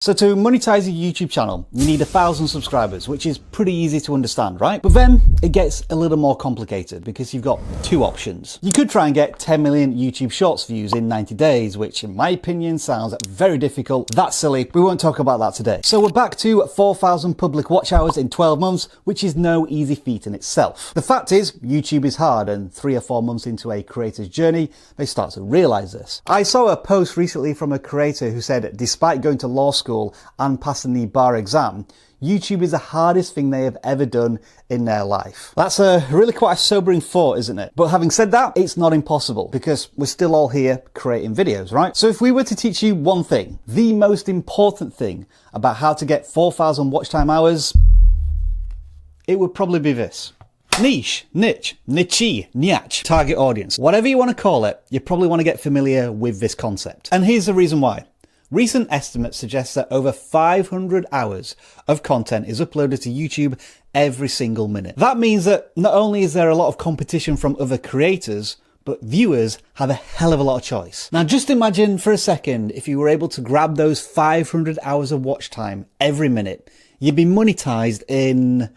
So to monetize a YouTube channel, you need 1,000 subscribers, which is pretty easy to understand, right? But then it gets a little more complicated because you've got two options. You could try and get 10 million YouTube Shorts views in 90 days, which in my opinion sounds very difficult. That's silly. We won't talk about that today. So we're back to 4,000 public watch hours in 12 months, which is no easy feat in itself. The fact is, YouTube is hard, and 3 or 4 months into a creator's journey, they start to realize this. I saw a post recently from a creator who said, despite going to law school and passing the bar exam, YouTube is the hardest thing they have ever done in their life. That's really quite a sobering thought, isn't it? But having said that, it's not impossible because we're still all here creating videos, right? So if we were to teach you one thing, the most important thing about how to get 4,000 watch time hours, it would probably be this. Niche, niche, niche, target audience. Whatever you want to call it, you probably want to get familiar with this concept. And here's the reason why. Recent estimates suggest that over 500 hours of content is uploaded to YouTube every single minute. That means that not only is there a lot of competition from other creators, but viewers have a hell of a lot of choice. Now just imagine for a second if you were able to grab those 500 hours of watch time every minute. You'd be monetized in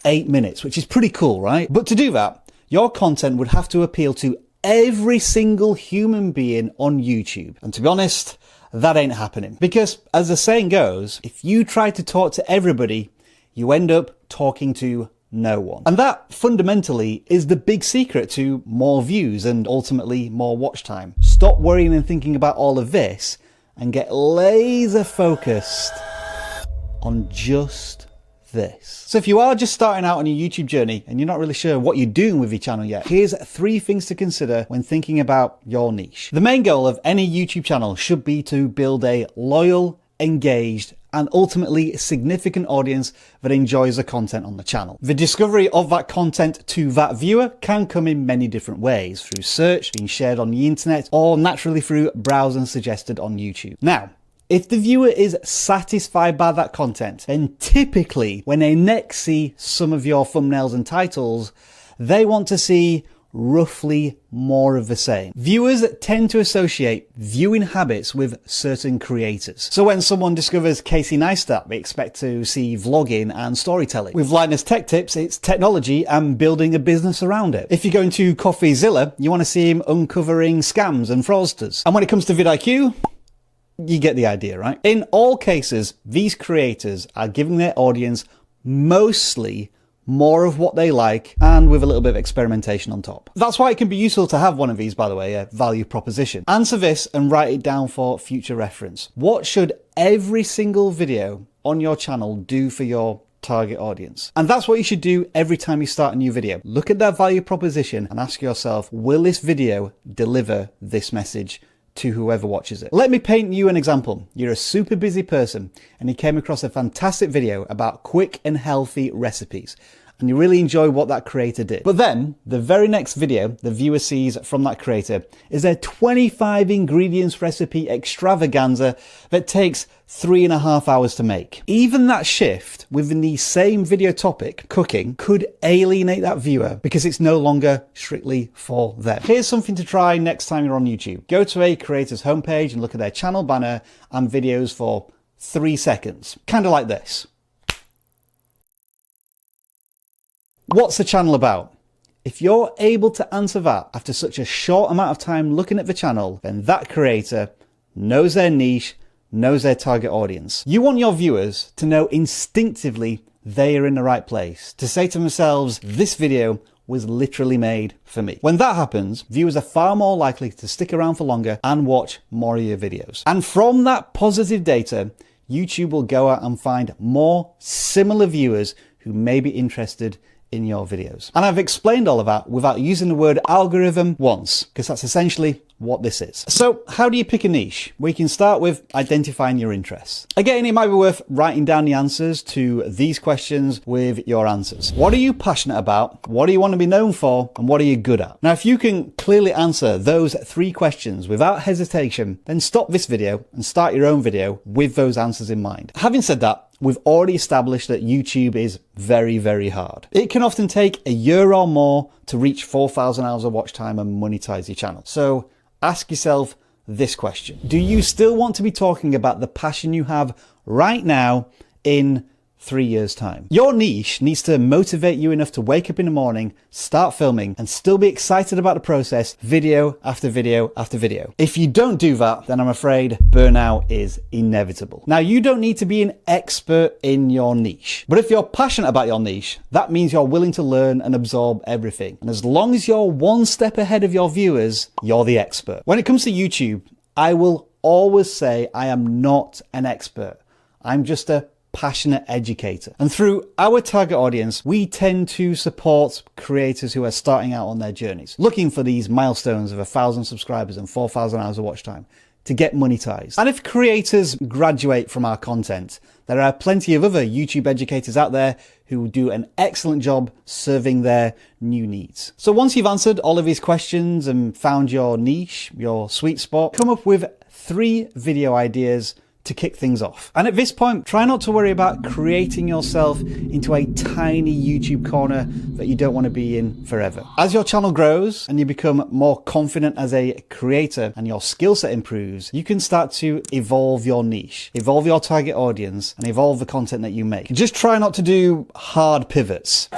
8 minutes, which is pretty cool, right? But to do that, your content would have to appeal to every single human being on YouTube. And to be honest, that ain't happening. Because as the saying goes, if you try to talk to everybody, you end up talking to no one. And that fundamentally is the big secret to more views and ultimately more watch time. Stop worrying and thinking about all of this and get laser focused on just this. So if you are just starting out on your YouTube journey and you're not really sure what you're doing with your channel yet, here's 3 things to consider when thinking about your niche. The main goal of any YouTube channel should be to build a loyal, engaged, and ultimately significant audience that enjoys the content on the channel. The discovery of that content to that viewer can come in many different ways, through search, being shared on the internet, or naturally through browsing suggested on YouTube. Now, if the viewer is satisfied by that content, then typically when they next see some of your thumbnails and titles, they want to see roughly more of the same. Viewers tend to associate viewing habits with certain creators. So when someone discovers Casey Neistat, they expect to see vlogging and storytelling. With Linus Tech Tips, it's technology and building a business around it. If you go into CoffeeZilla, you want to see him uncovering scams and fraudsters. And when it comes to vidIQ, you get the idea, right? In all cases, these creators are giving their audience mostly more of what they like and with a little bit of experimentation on top. That's why it can be useful to have one of these, by the way, a value proposition. Answer this and write it down for future reference. What should every single video on your channel do for your target audience? And that's what you should do every time you start a new video. Look at that value proposition and ask yourself, will this video deliver this message to whoever watches it? Let me paint you an example. You're a super busy person and you came across a fantastic video about quick and healthy recipes, and you really enjoy what that creator did. But then the very next video the viewer sees from that creator is a 25 ingredients recipe extravaganza that takes 3.5 hours to make. Even that shift within the same video topic, cooking, could alienate that viewer because it's no longer strictly for them. Here's something to try next time you're on YouTube. Go to a creator's homepage and look at their channel banner and videos for 3 seconds. Kind of like this. What's the channel about? If you're able to answer that after such a short amount of time looking at the channel, then that creator knows their niche, knows their target audience. You want your viewers to know instinctively they are in the right place, to say to themselves, this video was literally made for me. When that happens, viewers are far more likely to stick around for longer and watch more of your videos. And from that positive data, YouTube will go out and find more similar viewers who may be interested in your videos. And I've explained all of that without using the word algorithm once, because that's essentially what this is. So how do you pick a niche? We can start with identifying your interests. Again, it might be worth writing down the answers to these questions with your answers. What are you passionate about? What do you want to be known for? And what are you good at? Now, if you can clearly answer those 3 questions without hesitation, then stop this video and start your own video with those answers in mind. Having said that, we've already established that YouTube is very, very hard. It can often take a year or more to reach 4,000 hours of watch time and monetize your channel. So ask yourself this question. Do you still want to be talking about the passion you have right now in 3 years' time? Your niche needs to motivate you enough to wake up in the morning, start filming, and still be excited about the process, video after video after video. If you don't do that, then I'm afraid burnout is inevitable. Now, you don't need to be an expert in your niche, but if you're passionate about your niche, that means you're willing to learn and absorb everything. And as long as you're one step ahead of your viewers, you're the expert. When it comes to YouTube, I will always say I am not an expert. I'm just a passionate educator. And through our target audience, we tend to support creators who are starting out on their journeys, looking for these milestones of 1,000 subscribers and 4,000 hours of watch time to get monetized. And if creators graduate from our content, there are plenty of other YouTube educators out there who do an excellent job serving their new needs. So once you've answered all of these questions and found your niche, your sweet spot, come up with 3 video ideas to kick things off. And at this point, try not to worry about creating yourself into a tiny YouTube corner that you don't want to be in forever. As your channel grows and you become more confident as a creator and your skill set improves, you can start to evolve your niche, evolve your target audience, and evolve the content that you make. Just try not to do hard pivots.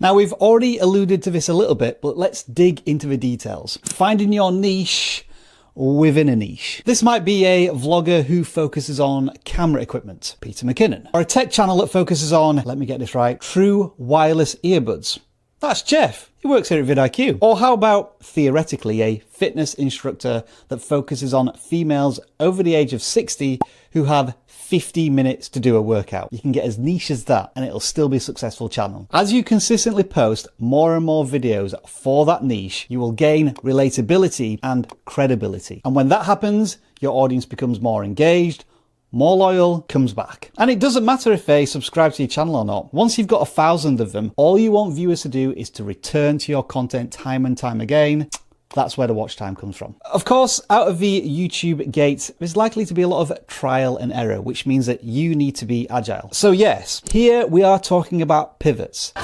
Now, we've already alluded to this a little bit, but let's dig into the details. Finding your niche within a niche. This might be a vlogger who focuses on camera equipment, Peter McKinnon, or a tech channel that focuses on, let me get this right, true wireless earbuds. That's Jeff. He works here at vidIQ. Or how about, theoretically, a fitness instructor that focuses on females over the age of 60 who have 50 minutes to do a workout. You can get as niche as that and it'll still be a successful channel. As you consistently post more and more videos for that niche, you will gain relatability and credibility. And when that happens, your audience becomes more engaged, more loyal, comes back. And it doesn't matter if they subscribe to your channel or not. Once you've got 1,000 of them, all you want viewers to do is to return to your content time and time again. That's where the watch time comes from. Of course, out of the YouTube gate, there's likely to be a lot of trial and error, which means that you need to be agile. So yes, here we are talking about pivots.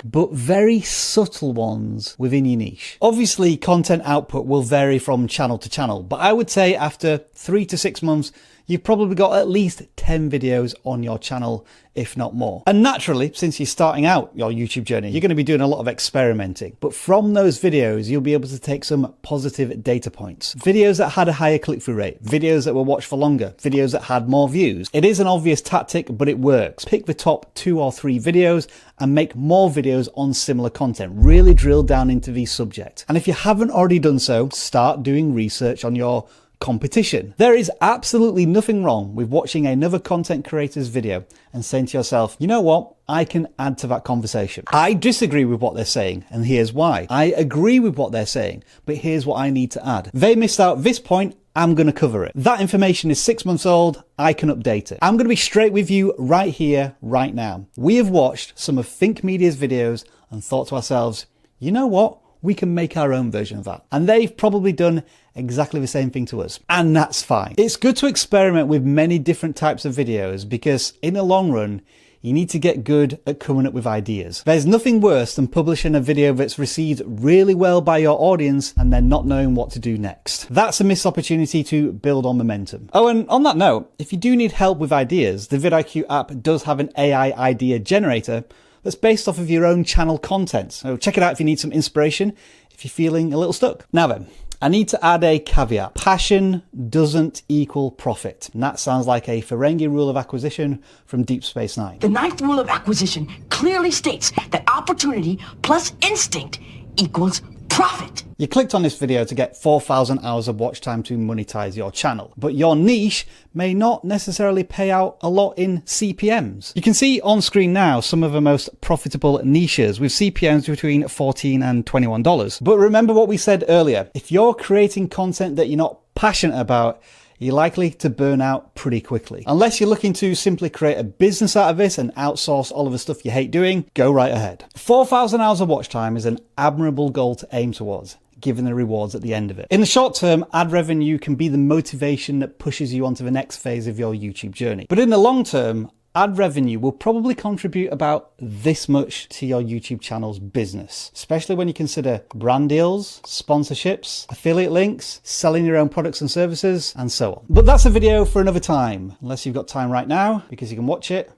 But very subtle ones within your niche. Obviously, content output will vary from channel to channel, but I would say after 3 to 6 months, you've probably got at least 10 videos on your channel, if not more. And naturally, since you're starting out your YouTube journey, you're going to be doing a lot of experimenting. But from those videos, you'll be able to take some positive data points. Videos that had a higher click-through rate, videos that were watched for longer, videos that had more views. It is an obvious tactic, but it works. Pick the top 2 or 3 videos and make more videos on similar content. Really drill down into the subject. And if you haven't already done so, start doing research on your competition. There is absolutely nothing wrong with watching another content creator's video and saying to yourself, you know what? I can add to that conversation. I disagree with what they're saying, and here's why. I agree with what they're saying, but here's what I need to add. They missed out this point. I'm going to cover it. That information is 6 months old. I can update it. I'm going to be straight with you right here, right now. We have watched some of Think Media's videos and thought to ourselves, you know what? We can make our own version of that. And they've probably done exactly the same thing to us. And that's fine. It's good to experiment with many different types of videos because in the long run, you need to get good at coming up with ideas. There's nothing worse than publishing a video that's received really well by your audience and then not knowing what to do next. That's a missed opportunity to build on momentum. Oh, and on that note, if you do need help with ideas, the vidIQ app does have an AI idea generator that's based off of your own channel content. So check it out if you need some inspiration, if you're feeling a little stuck. Now then, I need to add a caveat. Passion doesn't equal profit. And that sounds like a Ferengi rule of acquisition from Deep Space Nine. The 9th rule of acquisition clearly states that opportunity plus instinct equals profit. You clicked on this video to get 4,000 hours of watch time to monetize your channel, but your niche may not necessarily pay out a lot in CPMs. You can see on screen now some of the most profitable niches with CPMs between $14 and $21. But remember what we said earlier, if you're creating content that you're not passionate about, you're likely to burn out pretty quickly. Unless you're looking to simply create a business out of this and outsource all of the stuff you hate doing, go right ahead. 4,000 hours of watch time is an admirable goal to aim towards, given the rewards at the end of it. In the short term, ad revenue can be the motivation that pushes you onto the next phase of your YouTube journey. But in the long term, ad revenue will probably contribute about this much to your YouTube channel's business, especially when you consider brand deals, sponsorships, affiliate links, selling your own products and services, and so on. But that's a video for another time, unless you've got time right now, because you can watch it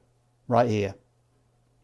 right here.